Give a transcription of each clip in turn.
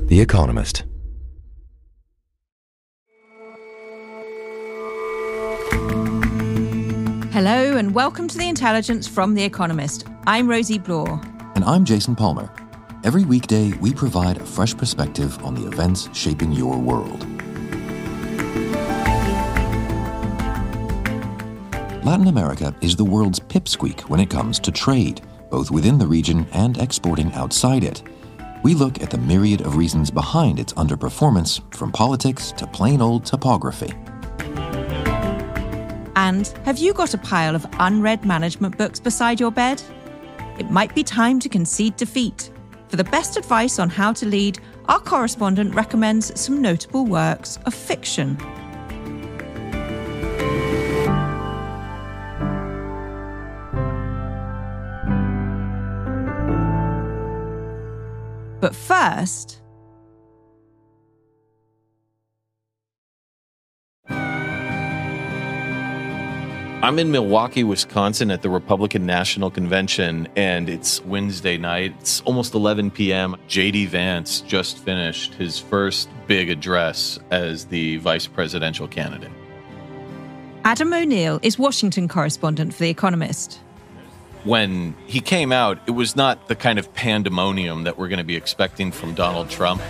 The Economist. Hello and welcome to The Intelligence from The Economist. I'm Rosie Blore. And I'm Jason Palmer. Every weekday, we provide a fresh perspective on the events shaping your world. Latin America is the world's pipsqueak when it comes to trade, both within the region and exporting outside it. We look at the myriad of reasons behind its underperformance, from politics to plain old topography. And have you got a pile of unread management books beside your bed? It might be time to concede defeat. For the best advice on how to lead, our correspondent recommends some notable works of fiction. But first, I'm in Milwaukee, Wisconsin at the Republican National Convention, and it's Wednesday night. It's almost 11 p.m. J.D. Vance just finished his first big address as the vice presidential candidate. Adam O'Neill is Washington correspondent for The Economist. When he came out, it was not the kind of pandemonium that we're going to be expecting from Donald Trump.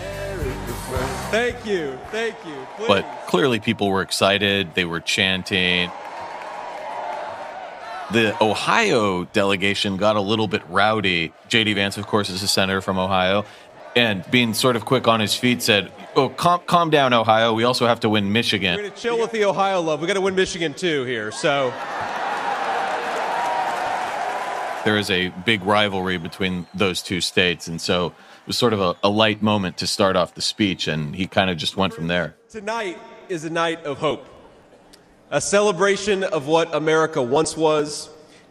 Thank you. Please. But clearly people were excited. They were chanting. The Ohio delegation got a little bit rowdy. J.D. Vance, of course, is a senator from Ohio, and being sort of quick on his feet said, "Oh, calm down, Ohio. We also have to win Michigan." We're going to chill with the Ohio love. We got to win Michigan, too, here, so... There is a big rivalry between those two states, and so it was sort of a light moment to start off the speech, and he kind of just went from there. Tonight is a night of hope, a celebration of what America once was,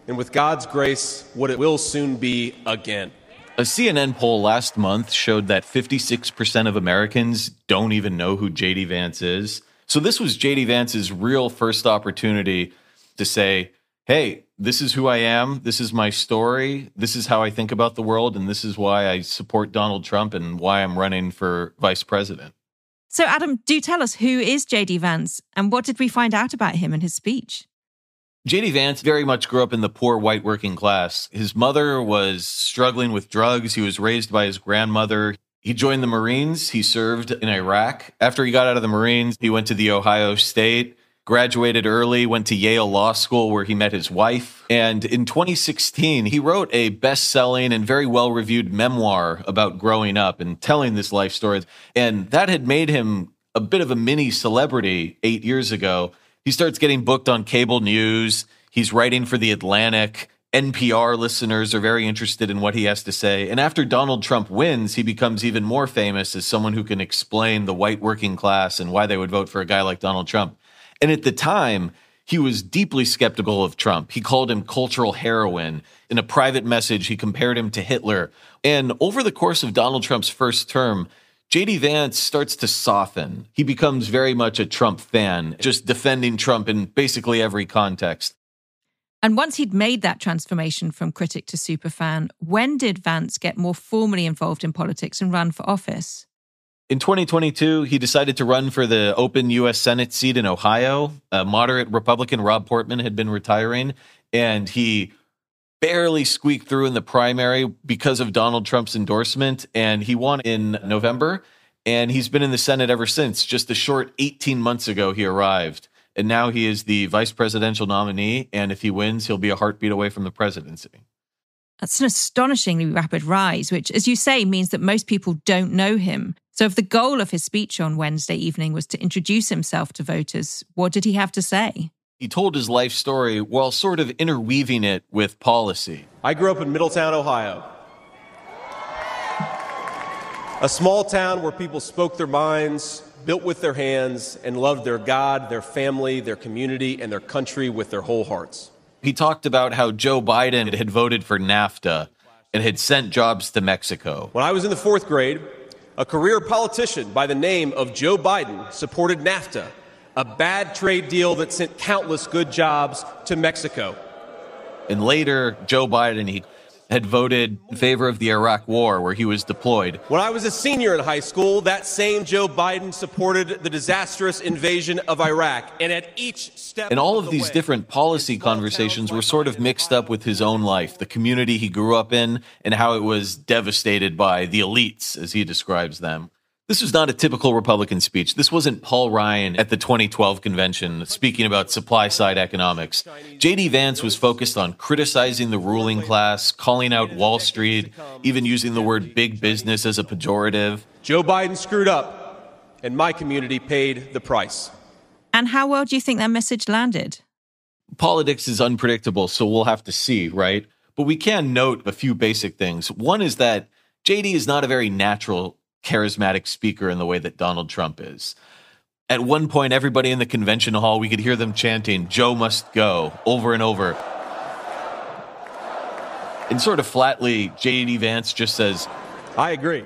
and with God's grace, what it will soon be again. A CNN poll last month showed that 56% of Americans don't even know who J.D. Vance is. So this was J.D. Vance's real first opportunity to say, hey, this is who I am, this is my story, this is how I think about the world, and this is why I support Donald Trump and why I'm running for vice president. So, Adam, do tell us, who is J.D. Vance and what did we find out about him in his speech? J.D. Vance very much grew up in the poor white working class. His mother was struggling with drugs. He was raised by his grandmother. He joined the Marines. He served in Iraq. After he got out of the Marines, he went to the Ohio State, graduated early, went to Yale Law School where he met his wife. And in 2016, he wrote a best-selling and very well-reviewed memoir about growing up and telling this life story. And that had made him a bit of a mini celebrity 8 years ago. He starts getting booked on cable news. He's writing for The Atlantic. NPR listeners are very interested in what he has to say. And after Donald Trump wins, he becomes even more famous as someone who can explain the white working class and why they would vote for a guy like Donald Trump. And at the time, he was deeply skeptical of Trump. He called him cultural heroin. In a private message, he compared him to Hitler. And over the course of Donald Trump's first term, J.D. Vance starts to soften. He becomes very much a Trump fan, just defending Trump in basically every context. And once he'd made that transformation from critic to superfan, when did Vance get more formally involved in politics and run for office? In 2022, he decided to run for the open U.S. Senate seat in Ohio. A moderate Republican, Rob Portman, had been retiring, and he barely squeaked through in the primary because of Donald Trump's endorsement, and he won in November, and he's been in the Senate ever since. Just a short 18 months ago, he arrived, and now he is the vice presidential nominee, and if he wins, he'll be a heartbeat away from the presidency. That's an astonishingly rapid rise, which, as you say, means that most people don't know him. So if the goal of his speech on Wednesday evening was to introduce himself to voters, what did he have to say? He told his life story while sort of interweaving it with policy. I grew up in Middletown, Ohio. A small town where people spoke their minds, built with their hands, and loved their God, their family, their community, and their country with their whole hearts. He talked about how Joe Biden had voted for NAFTA and had sent jobs to Mexico. When I was in the fourth grade, a career politician by the name of Joe Biden supported NAFTA, a bad trade deal that sent countless good jobs to Mexico. And later, Joe Biden, he had voted in favor of the Iraq War, where he was deployed. When I was a senior in high school, that same Joe Biden supported the disastrous invasion of Iraq. And at each step And all of these different policy conversations were sort of mixed up with his own life, the community he grew up in, and how it was devastated by the elites, as he describes them. This was not a typical Republican speech. This wasn't Paul Ryan at the 2012 convention speaking about supply-side economics. J.D. Vance was focused on criticizing the ruling class, calling out Wall Street, even using the word big business as a pejorative. Joe Biden screwed up, and my community paid the price. And how well do you think that message landed? Politics is unpredictable, so we'll have to see, right? But we can note a few basic things. One is that J.D. is not a very natural charismatic speaker in the way that Donald Trump is. At one point, everybody in the convention hall, we could hear them chanting, "Joe must go," over and over. And sort of flatly, J.D. Vance just says, I agree.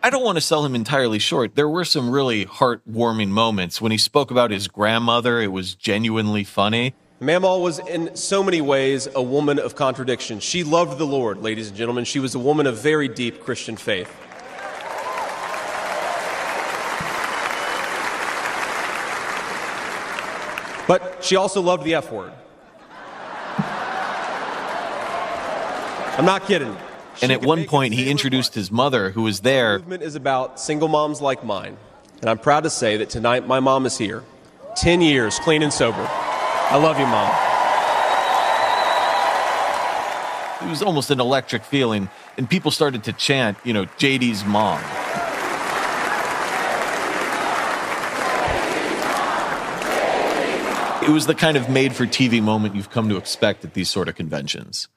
I don't want to sell him entirely short. There were some really heartwarming moments. When he spoke about his grandmother, it was genuinely funny. Mamaw was in so many ways a woman of contradiction. She loved the Lord, ladies and gentlemen. She was a woman of very deep Christian faith. But she also loved the F word. I'm not kidding. And at one point, he introduced his mother, who was there. The movement is about single moms like mine. And I'm proud to say that tonight my mom is here. 10 years, clean and sober. I love you, Mom. It was almost an electric feeling. And people started to chant, JD's mom. It was the kind of made-for-TV moment you've come to expect at these sort of conventions.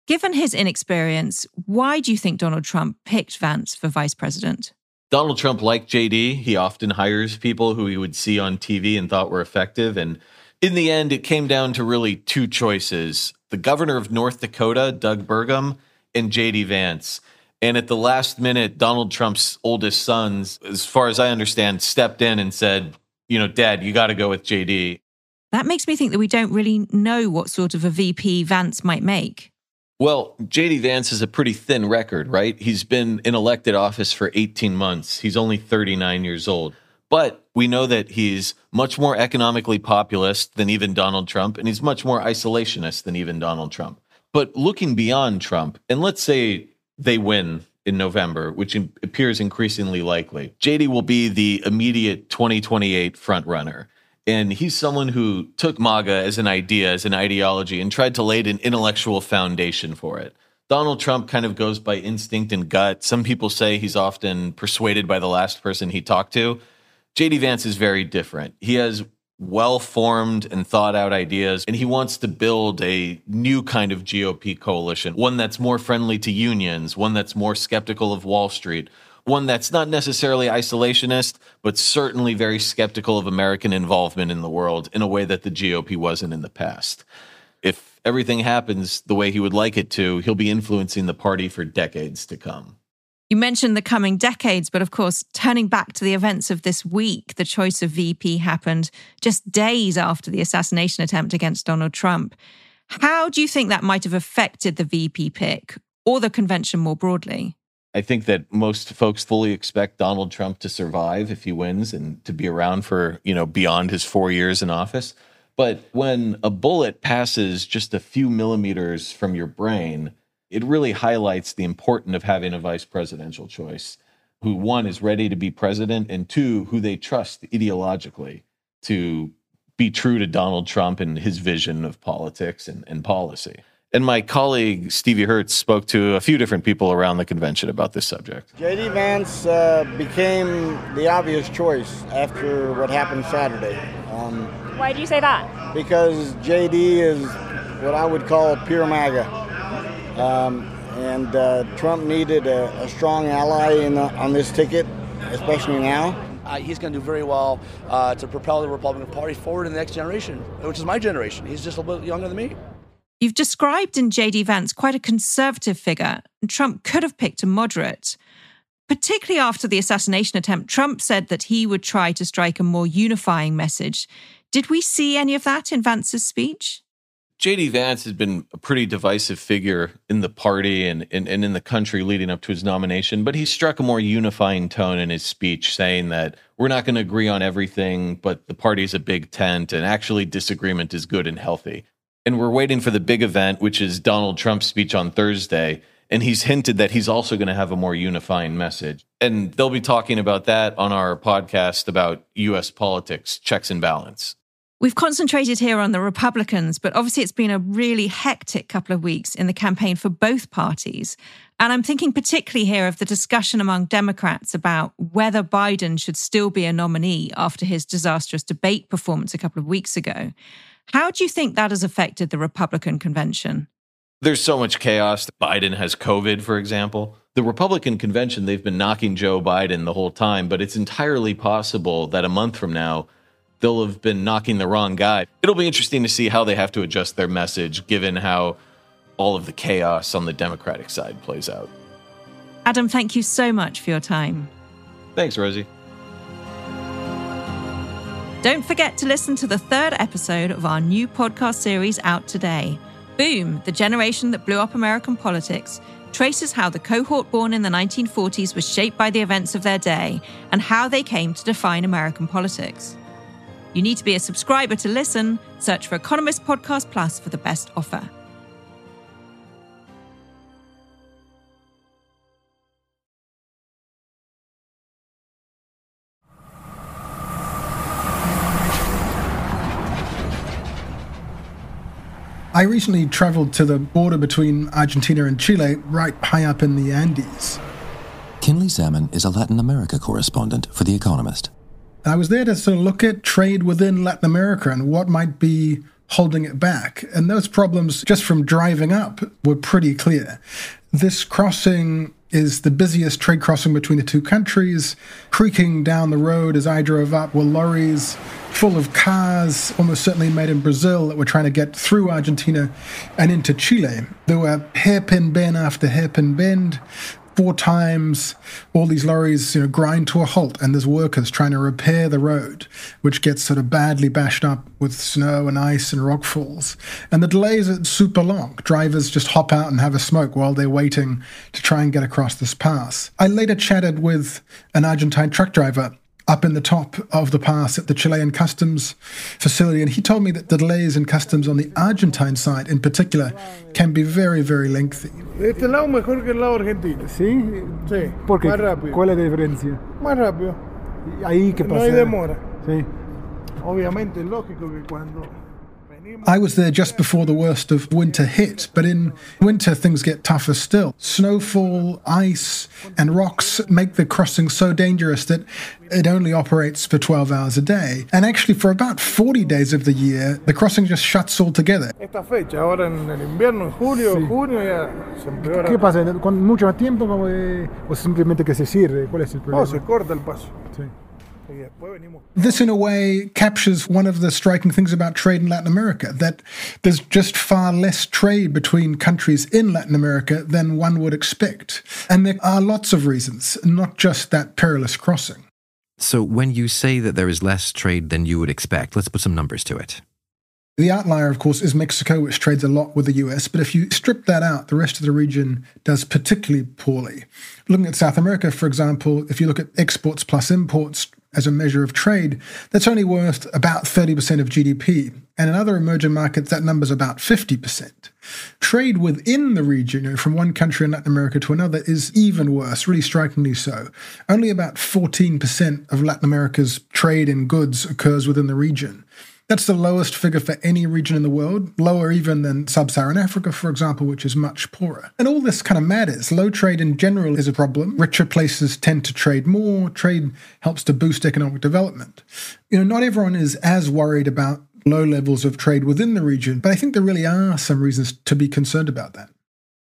Given his inexperience, why do you think Donald Trump picked Vance for vice president? Donald Trump liked JD. He often hires people who he would see on TV and thought were effective. And in the end, it came down to really two choices: the governor of North Dakota, Doug Burgum, and JD Vance. And at the last minute, Donald Trump's oldest sons, as far as I understand, stepped in and said, Dad, you got to go with JD. That makes me think that we don't really know what sort of a VP Vance might make. Well, J.D. Vance has a pretty thin record, right? He's been in elected office for 18 months. He's only 39 years old. But we know that he's much more economically populist than even Donald Trump, and he's much more isolationist than even Donald Trump. But looking beyond Trump, and let's say they win in November, which appears increasingly likely, J.D. will be the immediate 2028 frontrunner. And he's someone who took MAGA as an idea, as an ideology, and tried to lay an intellectual foundation for it. Donald Trump kind of goes by instinct and gut. Some people say he's often persuaded by the last person he talked to. J.D. Vance is very different. He has well-formed and thought-out ideas, and he wants to build a new kind of GOP coalition, one that's more friendly to unions, one that's more skeptical of Wall Street, one that's not necessarily isolationist, but certainly very skeptical of American involvement in the world in a way that the GOP wasn't in the past. If everything happens the way he would like it to, he'll be influencing the party for decades to come. You mentioned the coming decades, but of course, turning back to the events of this week, the choice of VP happened just days after the assassination attempt against Donald Trump. How do you think that might have affected the VP pick or the convention more broadly? I think that most folks fully expect Donald Trump to survive if he wins and to be around for, beyond his 4 years in office. But when a bullet passes just a few millimeters from your brain, it really highlights the importance of having a vice presidential choice who, one, is ready to be president, and two, who they trust ideologically to be true to Donald Trump and his vision of politics and policy. And my colleague, Stevie Hertz, spoke to a few different people around the convention about this subject. J.D. Vance became the obvious choice after what happened Saturday. Why do you say that? Because J.D. is what I would call pure MAGA. And Trump needed a strong ally on this ticket, especially now. He's going to do very well to propel the Republican Party forward in the next generation, which is my generation. He's just a little bit younger than me. You've described in J.D. Vance quite a conservative figure. Trump could have picked a moderate. Particularly after the assassination attempt, Trump said that he would try to strike a more unifying message. Did we see any of that in Vance's speech? J.D. Vance has been a pretty divisive figure in the party and in the country leading up to his nomination, but he struck a more unifying tone in his speech, saying that we're not going to agree on everything, but the party's a big tent, and actually disagreement is good and healthy. And we're waiting for the big event, which is Donald Trump's speech on Thursday, and he's hinted that he's also going to have a more unifying message. And they'll be talking about that on our podcast about U.S. politics, checks and balance. We've concentrated here on the Republicans, but obviously it's been a really hectic couple of weeks in the campaign for both parties. And I'm thinking particularly here of the discussion among Democrats about whether Biden should still be a nominee after his disastrous debate performance a couple of weeks ago. How do you think that has affected the Republican convention? There's so much chaos. Biden has COVID, for example. The Republican convention, they've been knocking Joe Biden the whole time, but it's entirely possible that a month from now, they'll have been knocking the wrong guy. It'll be interesting to see how they have to adjust their message, given how all of the chaos on the Democratic side plays out. Adam, thank you so much for your time. Thanks, Rosie. Don't forget to listen to the third episode of our new podcast series out today. Boom, the generation that blew up American politics, traces how the cohort born in the 1940s was shaped by the events of their day and how they came to define American politics. You need to be a subscriber to listen. Search for Economist Podcast Plus for the best offer. I recently traveled to the border between Argentina and Chile, right high up in the Andes. Kinley Salmon is a Latin America correspondent for The Economist. I was there to sort of look at trade within Latin America and what might be holding it back. And those problems, just from driving up, were pretty clear. This crossing is the busiest trade crossing between the two countries. Creaking down the road as I drove up were lorries full of cars, almost certainly made in Brazil, that were trying to get through Argentina and into Chile. There were hairpin bend after hairpin bend. 4 times all these lorries, grind to a halt, and there's workers trying to repair the road, which gets sort of badly bashed up with snow and ice and rockfalls. And the delays are super long. Drivers just hop out and have a smoke while they're waiting to try and get across this pass. I later chatted with an Argentine truck driver up in the top of the pass at the Chilean customs facility, and he told me that the delays in customs on the Argentine side in particular can be very, very lengthy. Este lado mejor que el lado argentino. ¿Sí? Sí, ¿Por qué? más rápido. ¿Cuál es la diferencia? Más rápido. Ahí qué pasa. No hay demora. Sí. Obviamente es lógico que cuando I was there just before the worst of winter hit, but in winter things get tougher still. Snowfall, ice, and rocks make the crossing so dangerous that it only operates for 12 hours a day. And actually for about 40 days of the year, the crossing just shuts altogether. esta fecha, ahora en el invierno, en julio, Sí. junio ya se empeora. ¿Qué pasa? ¿Con mucho más tiempo o simplemente que se cierre? ¿Cuál es el problema? Oh, se corta el paso. Sí. Y después venimos. This, in a way, captures one of the striking things about trade in Latin America, that there's just far less trade between countries in Latin America than one would expect. And there are lots of reasons, not just that perilous crossing. So when you say that there is less trade than you would expect, let's put some numbers to it. The outlier, of course, is Mexico, which trades a lot with the US. But if you strip that out, the rest of the region does particularly poorly. Looking at South America, for example, if you look at exports plus imports as a measure of trade, that's only worth about 30% of GDP. And in other emerging markets, that number's about 50%. Trade within the region, from one country in Latin America to another, is even worse, really strikingly so. Only about 14% of Latin America's trade in goods occurs within the region. That's the lowest figure for any region in the world, lower even than sub-Saharan Africa, for example, which is much poorer. And all this kind of matters. Low trade in general is a problem. Richer places tend to trade more. Trade helps to boost economic development. Not everyone is as worried about low levels of trade within the region, but I think there really are some reasons to be concerned about that.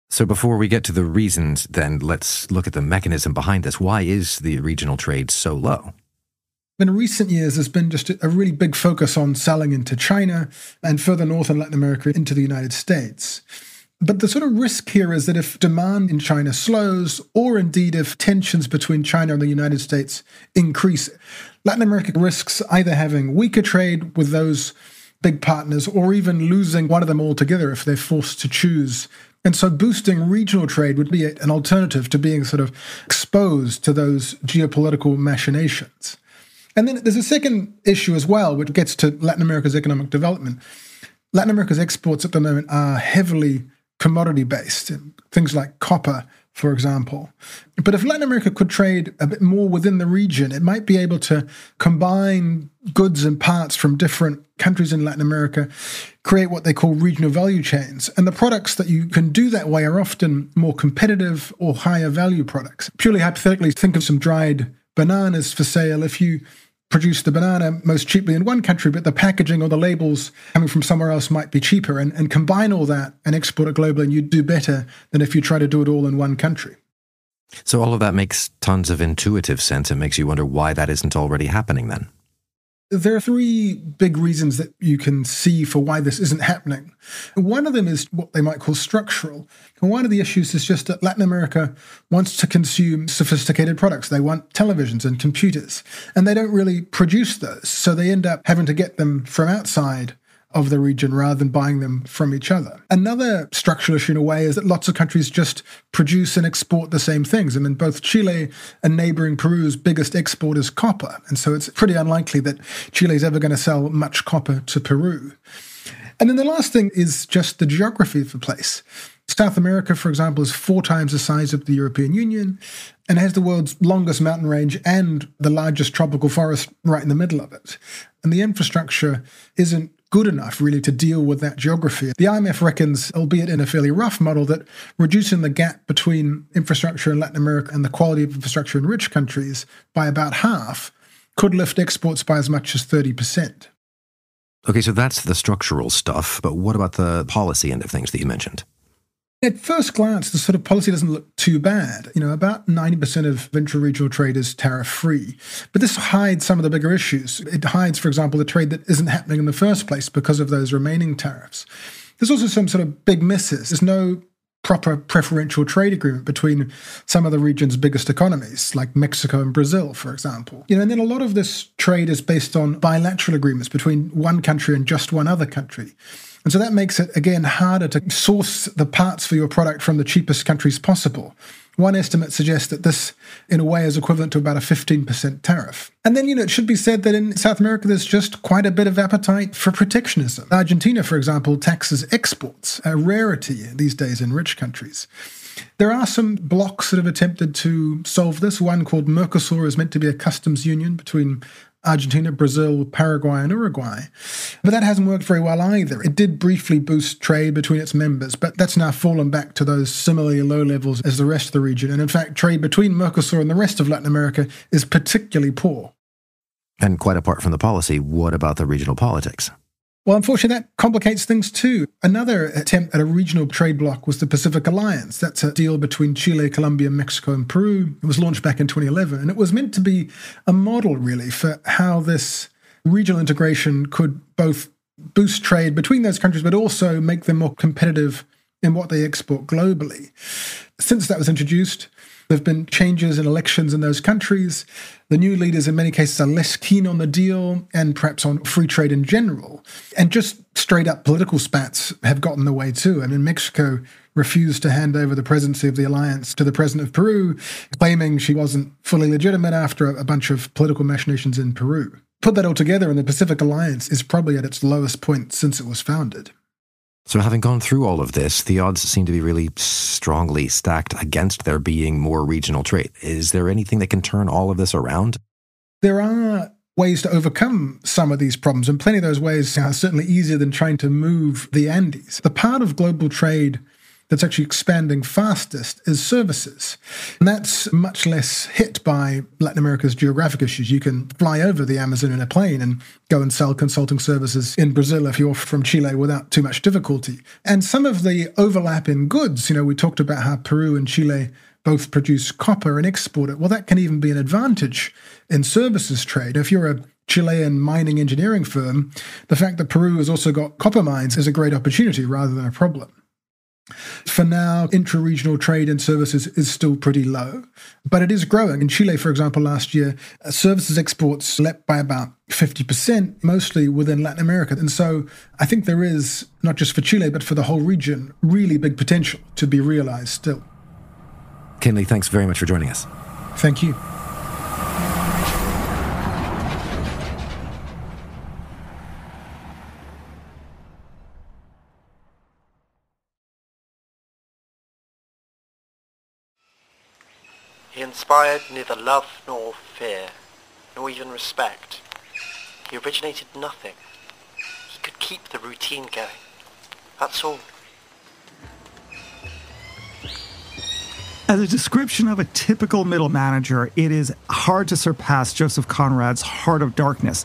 So before we get to the reasons, then let's look at the mechanism behind this. Why is the regional trade so low? In recent years, there's been just a really big focus on selling into China and further north in Latin America into the United States. But the sort of risk here is that if demand in China slows, or indeed if tensions between China and the United States increase, Latin America risks either having weaker trade with those big partners, or even losing one of them altogether if they're forced to choose. And so boosting regional trade would be an alternative to being sort of exposed to those geopolitical machinations. And then there's a second issue as well, which gets to Latin America's economic development. Latin America's exports at the moment are heavily commodity-based, things like copper, for example. But if Latin America could trade a bit more within the region, it might be able to combine goods and parts from different countries in Latin America, create what they call regional value chains. And the products that you can do that way are often more competitive or higher value products. Purely hypothetically, think of some dried bananas for sale. If you produce the banana most cheaply in one country, but the packaging or the labels coming from somewhere else might be cheaper, and combine all that and export it globally, and you'd do better than if you try to do it all in one country. So all of that makes tons of intuitive sense. It makes you wonder why that isn't already happening then. There are three big reasons that you can see for why this isn't happening. One of them is what they might call structural. And one of the issues is just that Latin America wants to consume sophisticated products. They want televisions and computers, and they don't really produce those. So they end up having to get them from outside of the region rather than buying them from each other. Another structural issue in a way is that lots of countries just produce and export the same things. I mean, both Chile and neighboring Peru's biggest export is copper. And so it's pretty unlikely that Chile is ever going to sell much copper to Peru. And then the last thing is just the geography of the place. South America, for example, is 4 times the size of the European Union and has the world's longest mountain range and the largest tropical forest right in the middle of it. And the infrastructure isn't good enough, really, to deal with that geography. The IMF reckons, albeit in a fairly rough model, that reducing the gap between infrastructure in Latin America and the quality of infrastructure in rich countries by about half could lift exports by as much as 30%. Okay, so that's the structural stuff, but what about the policy end of things that you mentioned? At first glance, the sort of policy doesn't look too bad. You know, about 90% of intra-regional trade is tariff-free. But this hides some of the bigger issues. It hides, for example, the trade that isn't happening in the first place because of those remaining tariffs. There's also some sort of big misses. There's no proper preferential trade agreement between some of the region's biggest economies, like Mexico and Brazil, for example. You know, and then a lot of this trade is based on bilateral agreements between one country and just one other country. And so that makes it, again, harder to source the parts for your product from the cheapest countries possible. One estimate suggests that this, in a way, is equivalent to about a 15% tariff. And then, you know, it should be said that in South America, there's just quite a bit of appetite for protectionism. Argentina, for example, taxes exports, a rarity these days in rich countries. There are some blocs that have attempted to solve this. One called Mercosur is meant to be a customs union between Argentina, Brazil, Paraguay, and Uruguay. But that hasn't worked very well either. It did briefly boost trade between its members, but that's now fallen back to those similarly low levels as the rest of the region. And in fact, trade between Mercosur and the rest of Latin America is particularly poor. And quite apart from the policy, what about the regional politics? Well, unfortunately, that complicates things too. Another attempt at a regional trade bloc was the Pacific Alliance. That's a deal between Chile, Colombia, Mexico, and Peru. It was launched back in 2011, and it was meant to be a model, really, for how this regional integration could both boost trade between those countries, but also make them more competitive in what they export globally. Since that was introduced, there have been changes in elections in those countries. The new leaders, in many cases, are less keen on the deal and perhaps on free trade in general. And just straight-up political spats have gotten in the way too. I mean, Mexico refused to hand over the presidency of the alliance to the president of Peru, claiming she wasn't fully legitimate after a bunch of political machinations in Peru. Put that all together, and the Pacific Alliance is probably at its lowest point since it was founded. So having gone through all of this, the odds seem to be really strongly stacked against there being more regional trade. Is there anything that can turn all of this around? There are ways to overcome some of these problems, and plenty of those ways are certainly easier than trying to move the Andes. The part of global trade that's actually expanding fastest is services. And that's much less hit by Latin America's geographic issues. You can fly over the Amazon in a plane and go and sell consulting services in Brazil if you're from Chile without too much difficulty. And some of the overlap in goods, you know, we talked about how Peru and Chile both produce copper and export it. Well, that can even be an advantage in services trade. If you're a Chilean mining engineering firm, the fact that Peru has also got copper mines is a great opportunity rather than a problem. For now, intra-regional trade in services is still pretty low, but it is growing. In Chile, for example, last year, services exports leapt by about 50%, mostly within Latin America. And so I think there is, not just for Chile, but for the whole region, really big potential to be realized still. Kinley, thanks very much for joining us. Thank you. He inspired neither love nor fear, nor even respect. He originated nothing. He could keep the routine going. That's all. As a description of a typical middle manager, it is hard to surpass Joseph Conrad's Heart of Darkness,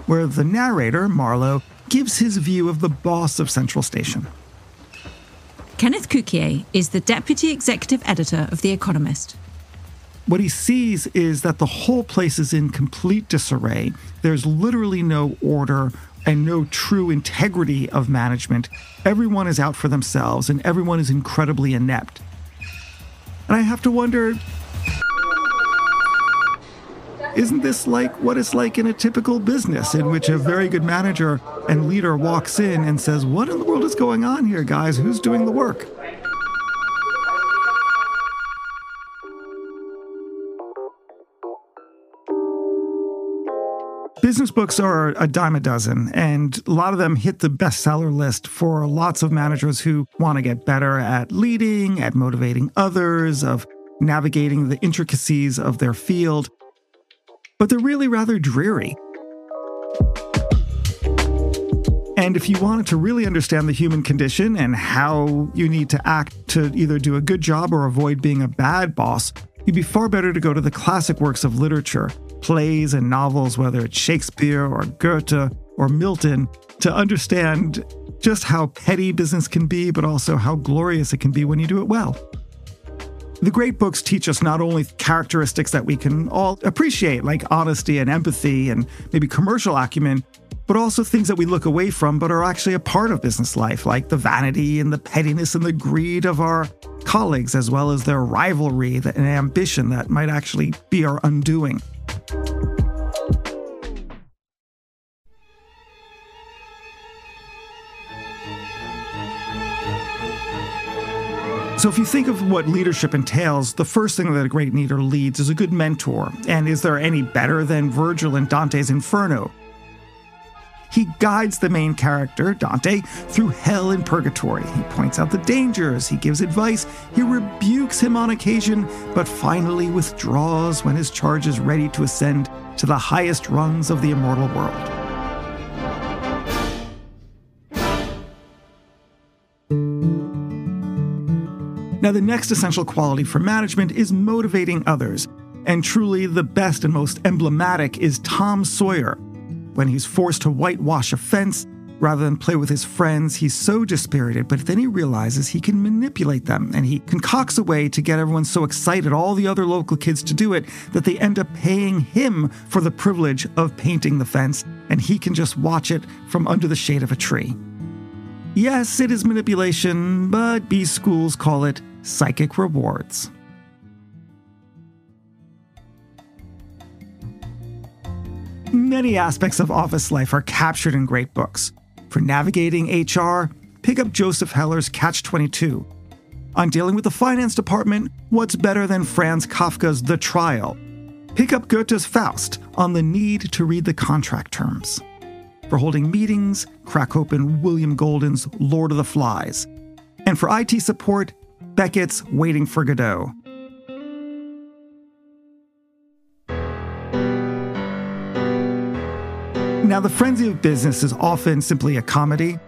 where the narrator, Marlowe, gives his view of the boss of Central Station. Kenneth Cukier is the deputy executive editor of The Economist. What he sees is that the whole place is in complete disarray. There's literally no order and no true integrity of management. Everyone is out for themselves, and everyone is incredibly inept. And I have to wonder, isn't this like what it's like in a typical business in which a very good manager and leader walks in and says, "What in the world is going on here, guys? Who's doing the work?" Business books are a dime a dozen, and a lot of them hit the bestseller list for lots of managers who want to get better at leading, at motivating others, of navigating the intricacies of their field. But they're really rather dreary. And if you wanted to really understand the human condition and how you need to act to either do a good job or avoid being a bad boss, you'd be far better to go to the classic works of literature, plays and novels, whether it's Shakespeare or Goethe or Milton, to understand just how petty business can be, but also how glorious it can be when you do it well. The great books teach us not only characteristics that we can all appreciate, like honesty and empathy and maybe commercial acumen, but also things that we look away from but are actually a part of business life, like the vanity and the pettiness and the greed of our colleagues, as well as their rivalry and ambition that might actually be our undoing. So if you think of what leadership entails, the first thing that a great leader leads is a good mentor. And is there any better than Virgil in Dante's Inferno? He guides the main character, Dante, through hell and purgatory. He points out the dangers, he gives advice, he rebukes him on occasion, but finally withdraws when his charge is ready to ascend to the highest rungs of the immortal world. Now, the next essential quality for management is motivating others, and truly the best and most emblematic is Tom Sawyer. When he's forced to whitewash a fence, rather than play with his friends, he's so dispirited, but then he realizes he can manipulate them, and he concocts a way to get everyone so excited, all the other local kids to do it, that they end up paying him for the privilege of painting the fence, and he can just watch it from under the shade of a tree. Yes, it is manipulation, but B-schools call it psychic rewards. Many aspects of office life are captured in great books. For navigating HR, pick up Joseph Heller's Catch-22. On dealing with the finance department, what's better than Franz Kafka's The Trial? Pick up Goethe's Faust on the need to read the contract terms. For holding meetings, crack open William Golden's Lord of the Flies. And for IT support, Beckett's Waiting for Godot. Now, the frenzy of business is often simply a comedy,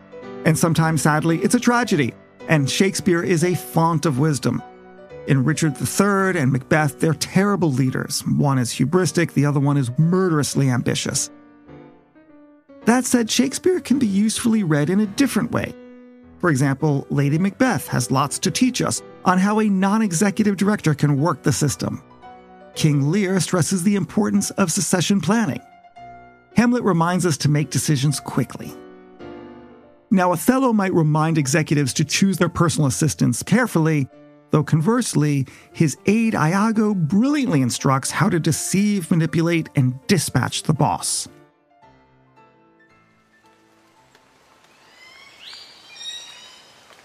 and sometimes, sadly, it's a tragedy, and Shakespeare is a font of wisdom. In Richard III and Macbeth, they're terrible leaders. One is hubristic, the other one is murderously ambitious. That said, Shakespeare can be usefully read in a different way. For example, Lady Macbeth has lots to teach us on how a non-executive director can work the system. King Lear stresses the importance of succession planning. Hamlet reminds us to make decisions quickly. Now, Othello might remind executives to choose their personal assistants carefully, though conversely, his aide Iago brilliantly instructs how to deceive, manipulate, and dispatch the boss.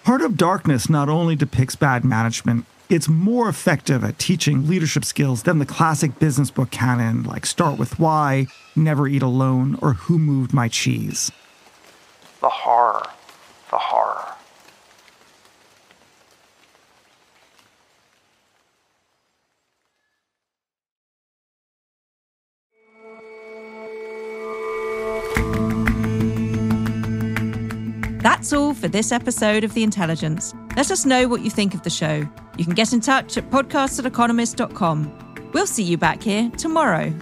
Heart of Darkness not only depicts bad management, it's more effective at teaching leadership skills than the classic business book canon like Start With Why, Never Eat Alone, or Who Moved My Cheese. The horror. The horror. That's all for this episode of The Intelligence. Let us know what you think of the show. You can get in touch at podcast@economist.com. We'll see you back here tomorrow.